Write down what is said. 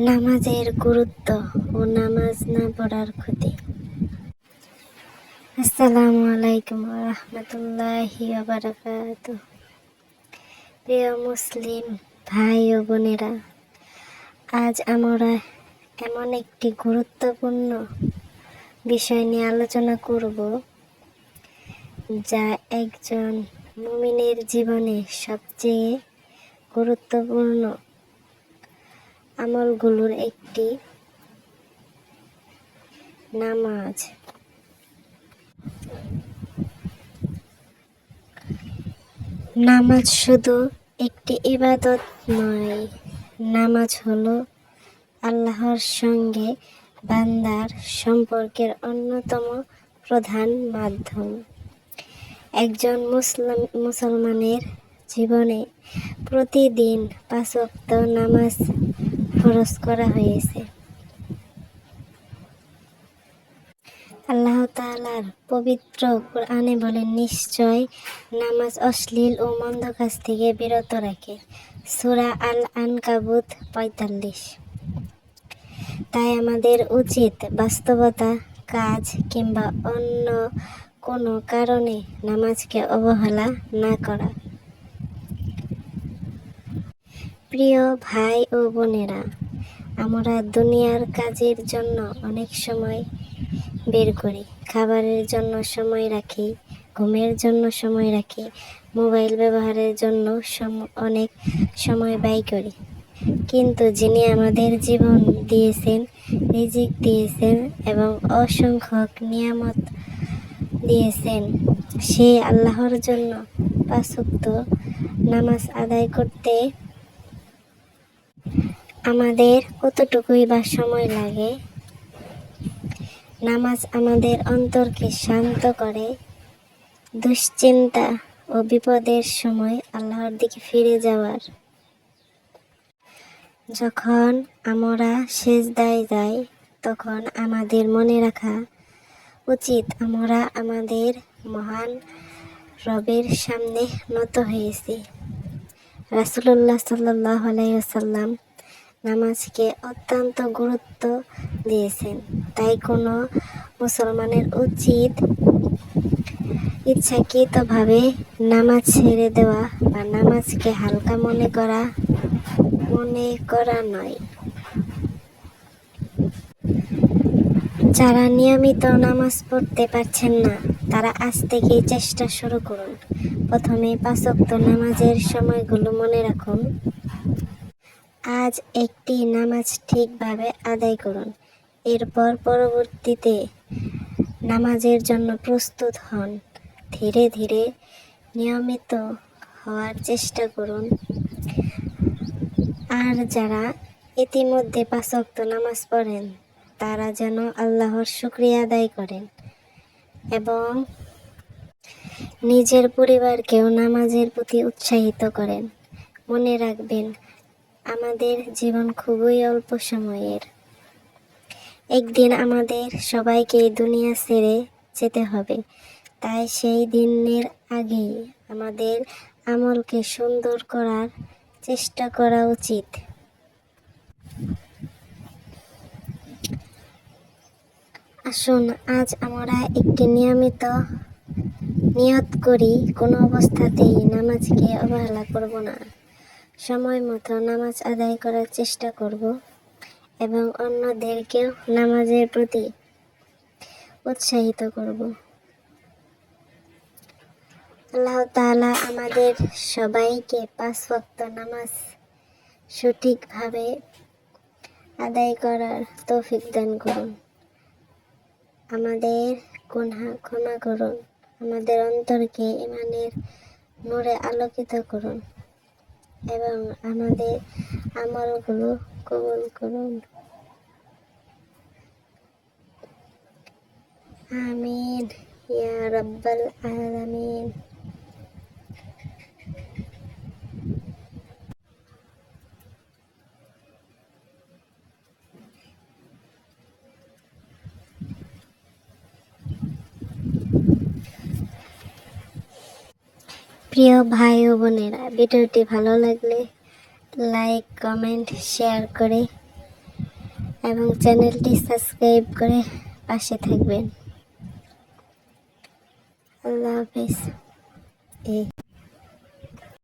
নামাজের গুরুত্ব ও নামাজ না পড়ার ক্ষতি। আসসালামু আলাইকুম ওয়া রাহমাতুল্লাহি ওয়া বারাকাতুহু। প্রিয় মুসলিম ভাই ও বোনেরা, আজ আমরা এমন একটি গুরুত্বপূর্ণ বিষয় নিয়ে আলোচনা করব, যা একজন মুমিনের জীবনে সবচেয়ে গুরুত্বপূর্ণ আমলগুলোর একটি, নামাজ। নামাজ শুধু একটি ইবাদত নয়, নামাজ হলো আল্লাহর সঙ্গে বান্দার সম্পর্কের অন্যতম প্রধান মাধ্যম। একজন মুসলমানের জীবনে প্রতিদিন 5 ওয়াক্ত নামাজ ফরজ করা হয়েছে। আল্লাহ তাআলার পবিত্র কোরআনে বলেন, নিশ্চয় নামাজ অশ্লীল ও মন্দ কাজ থেকে বিরত রাখে। সূরা আল-আনকাবুত 45। তাই আমাদের উচিত বাস্তবতা, কাজ কিংবা অন্য কোনো কারণে নামাজকে অবহেলা না করা। প্রিয় ভাই ও বোনেরা, আমরা দুনিয়ার কাজের জন্য অনেক সময় বের করি, খাবারের জন্য সময় রাখি, ঘুমের জন্য সময় রাখি, মোবাইল ব্যবহারের জন্য অনেক সময় ব্যয় করি। কিন্তু যিনি আমাদের জীবন দিয়েছেন, রিজিক দিয়েছেন এবং অসংখ্য নিয়ামত দিয়েছেন, সেই আল্লাহর জন্য 5 ওয়াক্ত নামাজ আদায় করতে আমাদের কতটুকুই বা সময় লাগে। নামাজ আমাদের অন্তরকে শান্ত করে, দুশ্চিন্তা ও বিপদের সময় আল্লাহর দিকে ফিরে যাওয়ার। যখন আমরা সিজদায় যাই, তখন আমাদের মনে রাখা উচিত আমরা আমাদের মহান রবের সামনে নত হয়েছি। রাসূলুল্লাহ সাল্লাল্লাহু আলাইহি ওয়াসাল্লাম নামাজকে অত্যন্ত গুরুত্ব দিয়েছেন। তাই কোনো মুসলমানের উচিত ইচ্ছাকৃতভাবে নামাজ ছেড়ে দেওয়া বা নামাজকে হালকা মনে করা নয়। যারা নিয়মিত নামাজ পড়তে পারছেন না, তারা আজ থেকেই চেষ্টা শুরু করুন। প্রথমে 5 ওয়াক্ত নামাজের সময়গুলো মনে রাখুন। আজ একটি নামাজ ঠিকভাবে আদায় করুন। এরপর পরবর্তীতে নামাজের জন্য প্রস্তুত হন। ধীরে ধীরে নিয়মিত হওয়ার চেষ্টা করুন। আর যারা ইতিমধ্যে 5 ওয়াক্ত নামাজ পড়েন, তারা যেন আল্লাহর শুকরিয়া আদায় করেন এবং নিজের পরিবারকেও নামাজের প্রতি উৎসাহিত করেন। মনে রাখবেন, আমাদের জীবন খুবই অল্প সময়ের। একদিন আমাদের সবাইকে দুনিয়া ছেড়ে যেতে হবে। তাই সেই দিনের আগেই আমাদের আমলকে সুন্দর করার চেষ্টা করা উচিত। আসুন আজ আমরা একটি নিয়ত করি, কোনো অবস্থাতেই নামাজকে অবহেলা করব না। সময় মতো নামাজ আদায় করার চেষ্টা করব এবং অন্যদেরকেও নামাজের প্রতি উৎসাহিত করব। আল্লাহ তাআলা আমাদের সবাইকে 5 ওয়াক্ত নামাজ সঠিকভাবে আদায় করার তৌফিক দান করুন। আমাদের গুনাহ ক্ষমা করুন, আমাদের অন্তরকে ঈমানের নূরে আলোকিত করুন এবং আমাদের আমলগুলো কবুল করুন। আমিন ইয়া রাব্বাল আলামিন। প্রিয় ভাই ও বোনেরা, ভিডিওটি ভালো লাগলে লাইক, কমেন্ট, শেয়ার করে এবং চ্যানেলটি সাবস্ক্রাইব করে পাশে থাকবেন। আল্লাহ হাফেজ।